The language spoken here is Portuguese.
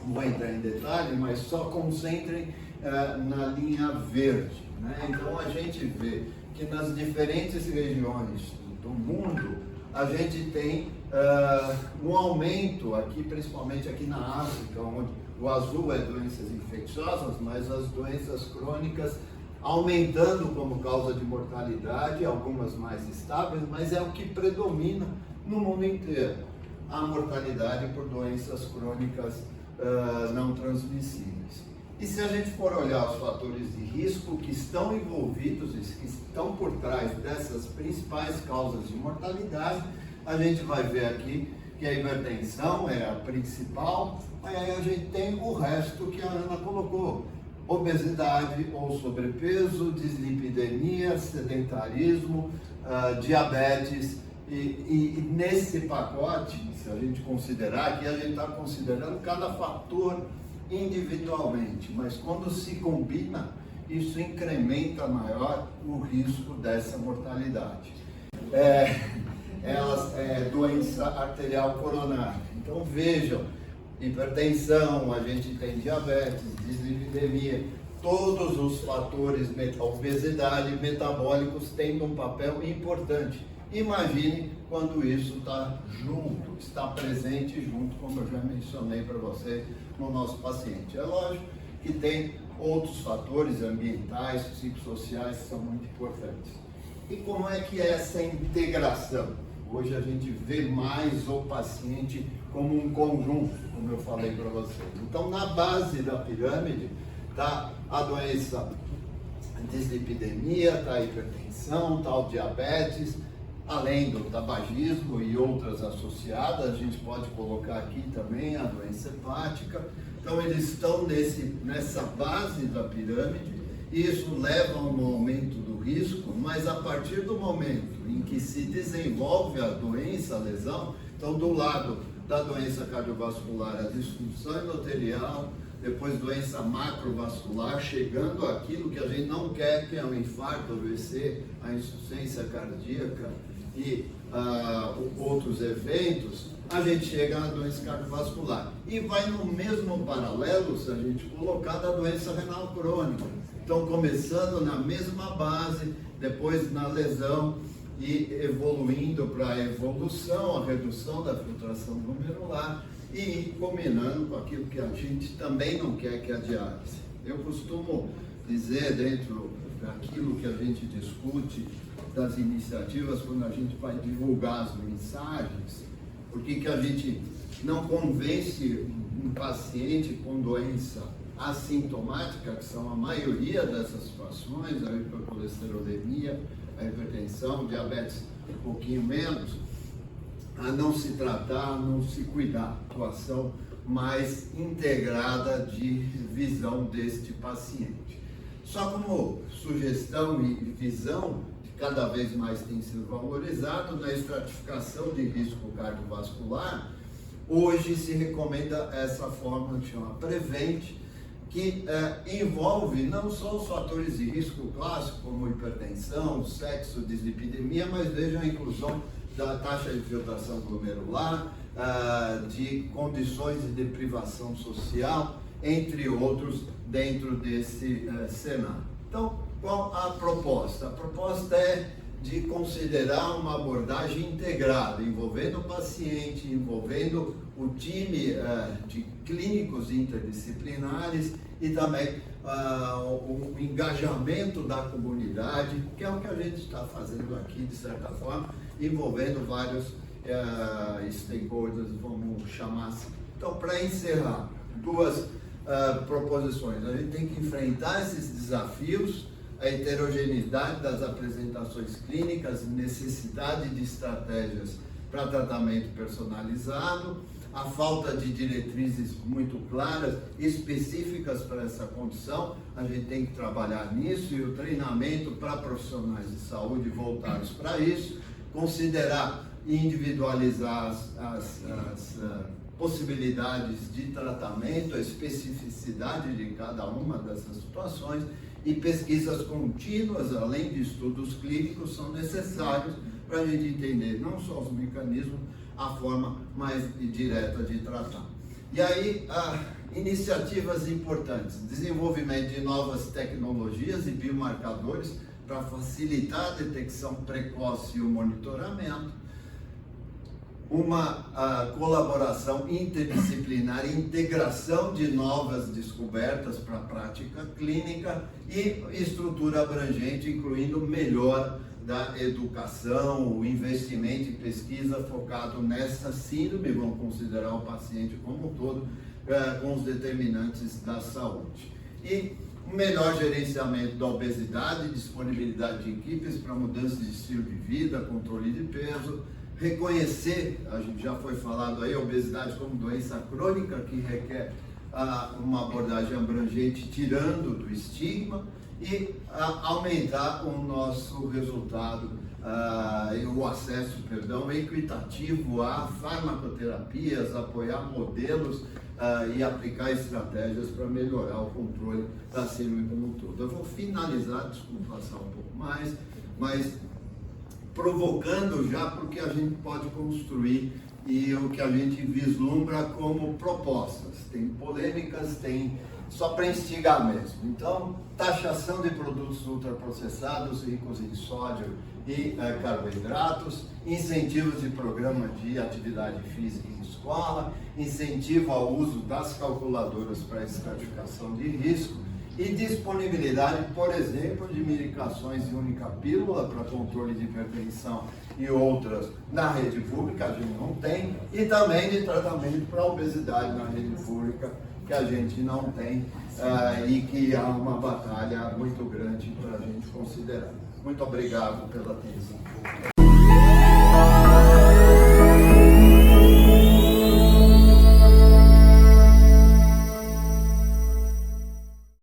não vou entrar em detalhe, mas só concentrem na linha verde, né? Então a gente vê que nas diferentes regiões do mundo a gente tem um aumento aqui, principalmente aqui na África, onde o azul é doenças infecciosas, mas as doenças crônicas aumentando como causa de mortalidade, algumas mais estáveis, mas é o que predomina no mundo inteiro, a mortalidade por doenças crônicas não transmissíveis. E se a gente for olhar os fatores de risco que estão envolvidos e que estão por trás dessas principais causas de mortalidade, a gente vai ver aqui que a hipertensão é a principal, mas aí a gente tem o resto que a Ana colocou: obesidade ou sobrepeso, dislipidemia, sedentarismo, diabetes. E nesse pacote, se a gente considerar, que a gente está considerando cada fator individualmente, mas quando se combina, isso incrementa maior o risco dessa mortalidade. Doença arterial coronária. Então vejam, hipertensão, a gente tem diabetes, dislipidemia, todos os fatores, obesidade, metabólicos têm um papel importante. Imagine quando isso está junto, está presente junto, como eu já mencionei para você, no nosso paciente. É lógico que tem outros fatores ambientais, psicossociais que são muito importantes. E como é que é essa integração? Hoje a gente vê mais o paciente como um conjunto, como eu falei para vocês. Então, na base da pirâmide está a doença dislipidemia, está a hipertensão, está o diabetes, além do tabagismo e outras associadas. A gente pode colocar aqui também a doença hepática. Então, eles estão nessa base da pirâmide. Isso leva a um aumento do risco, mas a partir do momento em que se desenvolve a doença, a lesão, então do lado da doença cardiovascular, a disfunção endotelial, depois doença macrovascular, chegando àquilo que a gente não quer, que é o infarto, o AVC, a insuficiência cardíaca e outros eventos, a gente chega na doença cardiovascular. E vai no mesmo paralelo, se a gente colocar, da doença renal crônica. Então, começando na mesma base, depois na lesão e evoluindo para a evolução, a redução da filtração glomerular e combinando com aquilo que a gente também não quer, que é a diálise. Eu costumo dizer, dentro daquilo que a gente discute, das iniciativas, quando a gente vai divulgar as mensagens, por que a gente não convence um paciente com doença assintomática, que são a maioria dessas situações, a hipercolesterolemia, a hipertensão, diabetes um pouquinho menos, a não se tratar, a não se cuidar, atuação mais integrada de visão deste paciente. Só como sugestão e visão, cada vez mais tem sido valorizado na estratificação de risco cardiovascular, hoje se recomenda essa forma que chama Prevent, que envolve não só os fatores de risco clássicos, como hipertensão, sexo, dislipidemia, mas veja a inclusão da taxa de filtração glomerular, de condições de deprivação social, entre outros, dentro desse cenário. Então, qual a proposta? A proposta é de considerar uma abordagem integrada, envolvendo o paciente, envolvendo o time de clínicos interdisciplinares e também o engajamento da comunidade, que é o que a gente está fazendo aqui, de certa forma, envolvendo vários stakeholders, vamos chamar assim. Então, para encerrar, duas proposições. A gente tem que enfrentar esses desafios, a heterogeneidade das apresentações clínicas, necessidade de estratégias para tratamento personalizado, a falta de diretrizes muito claras, específicas para essa condição, a gente tem que trabalhar nisso, e o treinamento para profissionais de saúde voltados para isso, considerar e individualizar as possibilidades de tratamento, a especificidade de cada uma dessas situações, e pesquisas contínuas, além de estudos clínicos, são necessários para a gente entender não só os mecanismos, a forma mais direta de tratar. E aí, iniciativas importantes, desenvolvimento de novas tecnologias e biomarcadores para facilitar a detecção precoce e o monitoramento, uma colaboração interdisciplinar, integração de novas descobertas para a prática clínica e estrutura abrangente, incluindo melhora da educação, o investimento em pesquisa focado nessa síndrome, vamos considerar o paciente como um todo, com os determinantes da saúde. E um melhor gerenciamento da obesidade, disponibilidade de equipes para mudança de estilo de vida, controle de peso, reconhecer, a gente já foi falado aí, a obesidade como doença crônica que requer uma abordagem abrangente, tirando do estigma, e aumentar o nosso resultado, o acesso, equitativo a farmacoterapias, apoiar modelos e aplicar estratégias para melhorar o controle da síndrome como um todo. Eu vou finalizar, desculpa passar um pouco mais, mas provocando já porque a gente pode construir e o que a gente vislumbra como propostas. Tem polêmicas, tem só para instigar mesmo. Então, taxação de produtos ultraprocessados ricos em sódio e carboidratos, incentivos de programa de atividade física em escola, incentivo ao uso das calculadoras para estratificação de risco e disponibilidade, por exemplo, de medicações de única pílula para controle de hipertensão e outras na rede pública, a gente não tem, e também de tratamento para obesidade na rede pública, que a gente não tem e que há uma batalha muito grande para a gente considerar. Muito obrigado pela atenção.